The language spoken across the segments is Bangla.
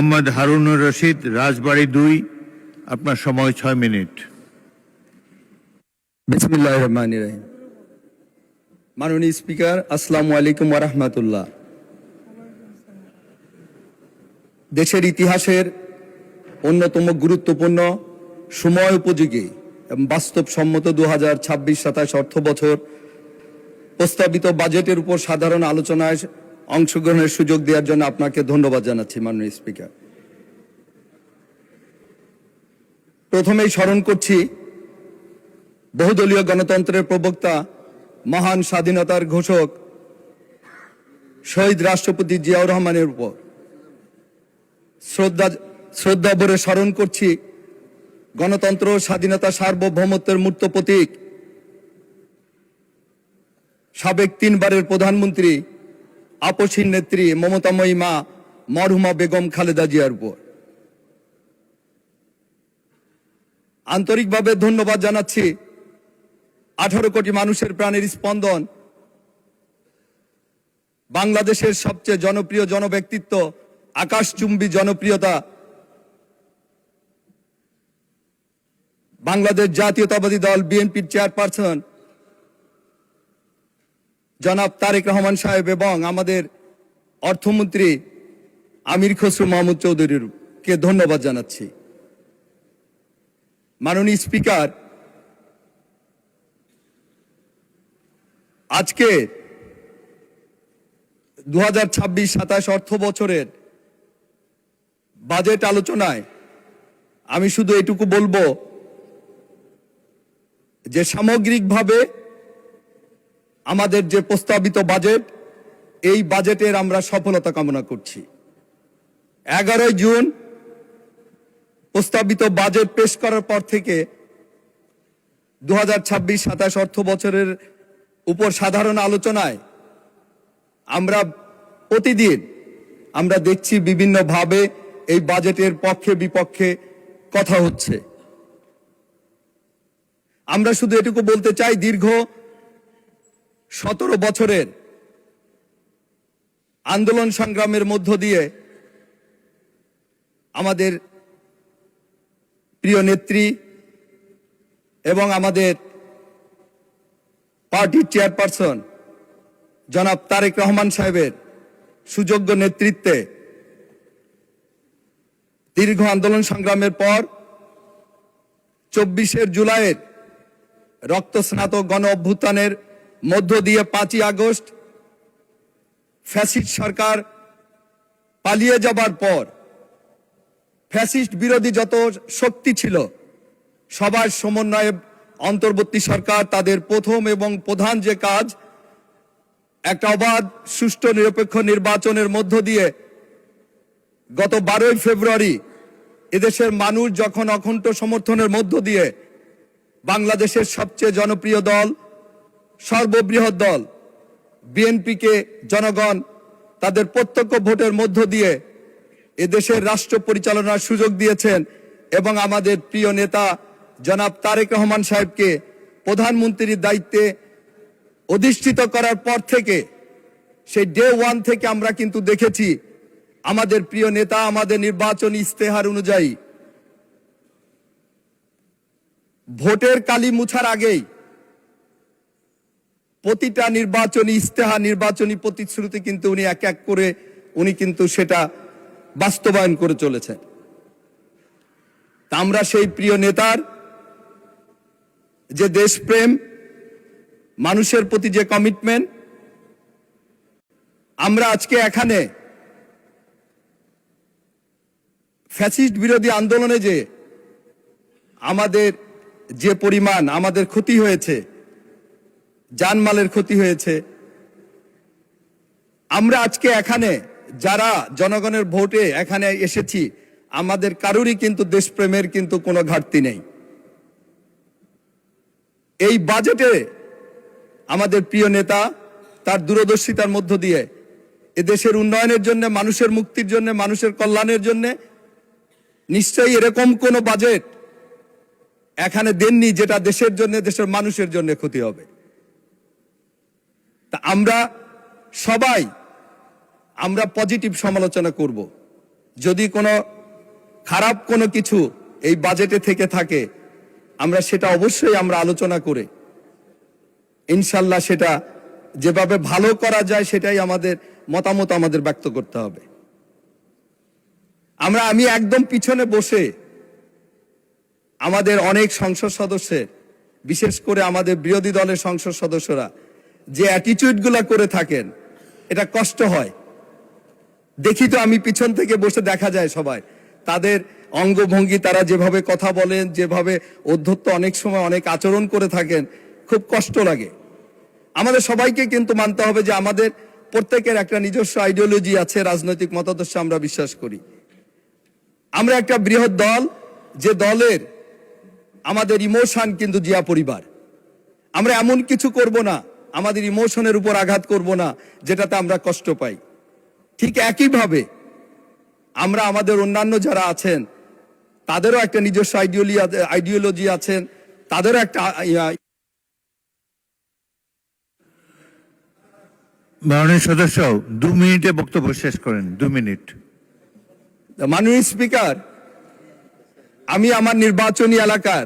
মোহাম্মদ হারুনুর রশিদ, রাজবাড়ী 2, আপনার সময় 6 মিনিট। বিসমিল্লাহির রহমানির রহিম। মাননীয় স্পিকার, আসসালামু আলাইকুম ওয়া রাহমাতুল্লাহ। দেশের ইতিহাসের অন্যতম গুরুত্বপূর্ণ সময় উপযোগী এবং বাস্তবসম্মত 2026-27 অর্থ বছর প্রস্তাবিত বাজেটের উপর সাধারণ আলোচনায় অংশগ্রহণের সুযোগ দেওয়ার জন্য আপনাকে ধন্যবাদ জানাচ্ছি মাননীয় স্পিকার। প্রথমেই স্মরণ করছি বহুদলীয় গণতন্ত্রের প্রবক্তা, মহান স্বাধীনতার ঘোষক শহীদ রাষ্ট্রপতি জিয়াউর রহমানের উপর শ্রদ্ধা ভরে স্মরণ করছি গণতন্ত্র, স্বাধীনতা, সার্বভৌমত্বের মূর্ত প্রতীক সাবেক 3 বারের প্রধানমন্ত্রী, আপসহীন নেত্রী মমতাময়ী মা মরহুমা বেগম খালেদা জিয়ার উপর আন্তরিকভাবে ধন্যবাদ জানাচ্ছি 18 কোটি মানুষের প্রাণের স্পন্দন, বাংলাদেশের সবচেয়ে জনপ্রিয় জনব্যক্তিত্ব, আকাশচুম্বী জনপ্রিয়তা, বাংলাদেশ জাতীয়তাবাদী দল বিএনপির চেয়ারপারসন জনাব তারেক রহমান সাহেব এবং আমাদের অর্থমন্ত্রী আমির খসরু মাহমুদ চৌধুরীকে ধন্যবাদ জানাচ্ছি। মাননীয় স্পিকার, আজকে 2026-27 অর্থ বছরের বাজেট আলোচনায় আমি শুধু এটুকু বলবো যে সামগ্রিকভাবে আমাদের যে প্রস্তাবিত বাজেট, এই বাজেটের আমরা সফলতা কামনা করছি। 11 জুন প্রস্তাবিত বাজেট পেশ করার পর থেকে 2026-27 অর্থ বছরের উপর সাধারণ আলোচনায় আমরা প্রতিদিন আমরা দেখছি বিভিন্নভাবে এই বাজেটের পক্ষে বিপক্ষে কথা হচ্ছে। আমরা শুধু এটুকু বলতে চাই, দীর্ঘ 17 বছরের আন্দোলন সংগ্রামের মধ্য দিয়ে আমাদের প্রিয় নেত্রী এবং আমাদের পার্টির চেয়ারপারসন জনাব তারেক রহমান সাহেবের সুযোগ্য নেতৃত্বে দীর্ঘ আন্দোলন সংগ্রামের পর 24 জুলাইয়ের রক্তস্নাত গণ অভ্যুত্থানের মধ্য দিয়ে 5 আগস্ট ফ্যাসিস্ট সরকার পালিয়ে যাবার পর ফ্যাসিস্ট বিরোধী যত শক্তি ছিল সবার সমন্বয়ে অন্তর্বর্তী সরকার তাদের প্রথম এবং প্রধান যে কাজ, একটা অবাধ, সুষ্ঠু, নিরপেক্ষ নির্বাচনের মধ্য দিয়ে গত 12 ফেব্রুয়ারি এদেশের মানুষ যখন অখণ্ড সমর্থনের মধ্য দিয়ে বাংলাদেশের সবচেয়ে জনপ্রিয় দল, সর্ববৃহৎ দল বিএনপিকে জনগণ তাদের প্রত্যক্ষ ভোটের মধ্য দিয়ে এদেশের রাষ্ট্র পরিচালনার সুযোগ দিয়েছেন এবং আমাদের প্রিয় নেতা জনাব তারেক রহমান সাহেবকে প্রধানমন্ত্রীর দায়িত্বে অধিষ্ঠিত করার পর থেকে, সেই ডে 1 থেকে আমরা কিন্তু দেখেছি আমাদের প্রিয় নেতা আমাদের নির্বাচনী ইস্তেহার অনুযায়ী ভোটের কালি মুছার আগেই প্রতিটা নির্বাচনী ইস্তেহার, নির্বাচনী প্রতিশ্রুতি কিন্তু উনি এক এক করে উনি কিন্তু সেটা বাস্তবায়ন করে চলেছেন। তা আমরা সেই প্রিয় নেতার যে দেশপ্রেম, মানুষের প্রতি যে কমিটমেন্ট, আমরা আজকে এখানে ফ্যাসিস্ট বিরোধী আন্দোলনে যে আমাদের যে পরিমাণ আমাদের ক্ষতি হয়েছে, জানমালের ক্ষতি হয়েছে, আমরা আজকে এখানে যারা জনগণের ভোটে এখানে এসেছি আমাদের কারোরই কিন্তু দেশপ্রেমের কিন্তু কোনো ঘাটতি নেই। এই বাজেটে আমাদের প্রিয় নেতা তার দূরদর্শিতার মধ্য দিয়ে এদেশের উন্নয়নের জন্য, মানুষের মুক্তির জন্য, মানুষের কল্যাণের জন্য নিশ্চয়ই এরকম কোন বাজেট এখানে দেননি যেটা দেশের জন্য, দেশের মানুষের জন্য ক্ষতি হবে। তা আমরা সবাই আমরা পজিটিভ সমালোচনা করব যদি কোনো খারাপ কোনো কিছু এই বাজেটে থেকে থাকে আমরা সেটা অবশ্যই আমরা আলোচনা করে ইনশাল্লাহ সেটা যেভাবে ভালো করা যায় সেটাই আমাদের মতামত আমাদের ব্যক্ত করতে হবে। আমি একদম পিছনে বসে আমাদের অনেক সংসদ সদস্যের, বিশেষ করে আমাদের বিরোধী দলের সংসদ সদস্যরা যে অ্যাটিটিউডগুলা করে থাকেন, এটা কষ্ট হয়। দেখি তো আমি পিছন থেকে বসে, দেখা যায় সবাই তাদের অঙ্গভঙ্গি, তারা যেভাবে কথা বলেন, যেভাবে অধ্যত্ত অনেক সময় অনেক আচরণ করে থাকেন, খুব কষ্ট লাগে। আমাদের সবাইকে কিন্তু মানতে হবে যে আমাদের প্রত্যেকের একটা নিজস্ব আইডিওলজি আছে, রাজনৈতিক মতাদর্শে আমরা বিশ্বাস করি। আমরা একটা বৃহৎ দল, যে দলের আমাদের ইমোশন কিন্তু জিয়া পরিবার। আমরা এমন কিছু করব না, আমাদের ইমোশনের উপর আঘাত করব না যেটাতে আমরা কষ্ট পাই। ঠিক একইভাবে আমরা আমাদের অন্যান্য যারা আছেন তাদেরও একটা নিজস্ব আইডিওলজি আছেন, তাদেরও একটা মাননীয় সদস্য 2 মিনিটে বক্তব্য শেষ করেন। 2 মিনিট। মাননীয় স্পিকার, আমি আমার নির্বাচনী এলাকার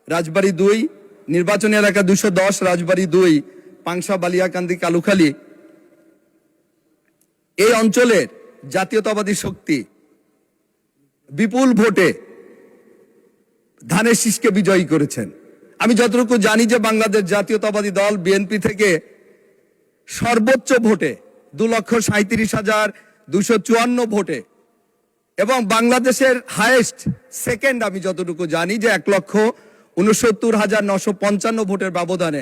রাজবাড়ী 2 নির্বাচনী এলাকা 210 রাজবাড়ী 2 পাংশা বালিয়াকান্দি কালুখালী এই অঞ্চলের জাতীয়তাবাদী শক্তি বিপুল ভোটে ধানের শীষকে বিজয়ী করেছেন। আমি যতটুকু জানি যে বাংলাদেশ জাতীয়তাবাদী দল বিএনপি থেকে সর্বোচ্চ ভোটে 2,37,254 ভোটে, এবং বাংলাদেশের হাইয়েস্ট সেকেন্ড আমি যতটুকু জানি যে 1,69,955 ভোটের ব্যবধানে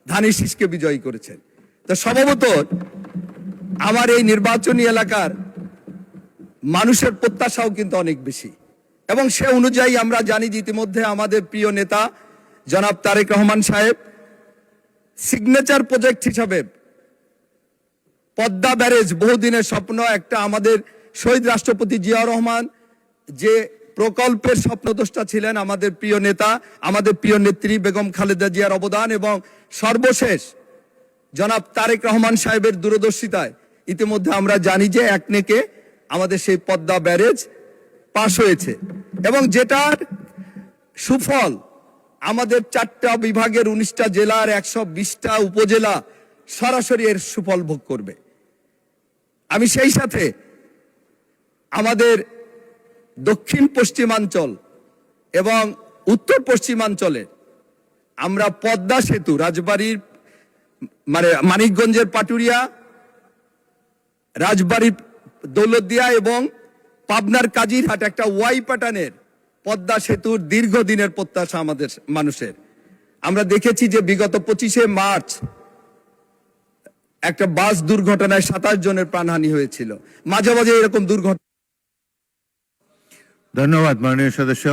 ধানের শীষকে বিজয়ী করেছেন। তো সম্ভবত আমার এই নির্বাচনী এলাকার মানুষের প্রত্যাশাও কিন্তু অনেক বেশি, এবং সে অনুযায়ী আমরা জানি যে ইতিমধ্যে আমাদের প্রিয় নেতা জনাব তারেক রহমান সাহেব সিগনেচার প্রজেক্ট হিসাবে পদ্মা ব্যারেজ, বহুদিনের স্বপ্ন, একটা আমাদের শহীদ রাষ্ট্রপতি জিয়াউর রহমান যে প্রকল্পের স্বপ্নদ্রষ্টা ছিলেন, আমাদের প্রিয় নেতা, আমাদের প্রিয় নেত্রী বেগম খালেদা জিয়ার অবদান, এবং সর্বশেষ জনাব তারেক রহমান সাহেবের দূরদর্শিতায় ইতিমধ্যে আমরা জানি যে একনেকে আমাদের সেই পদ্মা ব্যারেজ পাশ হয়েছে, এবং যেটার সুফল আমাদের 4টা বিভাগের 19টা জেলার 120টা উপজেলা সরাসরি এর সুফল ভোগ করবে। আমি সেই সাথে আমাদের দক্ষিণ পশ্চিমাঞ্চল এবং উত্তর পশ্চিমাঞ্চলে আমরা পদ্মা সেতু, রাজবাড়ির মানিকগঞ্জের পাটুরিয়া, রাজবাড়ির দৌলতদিয়া এবং পাবনার কাজিরহাট একটা ওয়াই প্যাটার্নের পদ্মা সেতুর দীর্ঘদিনের প্রত্যাশা আমাদের মানুষের। আমরা দেখেছি যে বিগত 25শে মার্চ একটা বাস দুর্ঘটনায় 27 জনের প্রাণহানি হয়েছিল। মাঝে মাঝে এরকম দুর্ঘটনা। ধন্যবাদ মাননীয় সদস্য।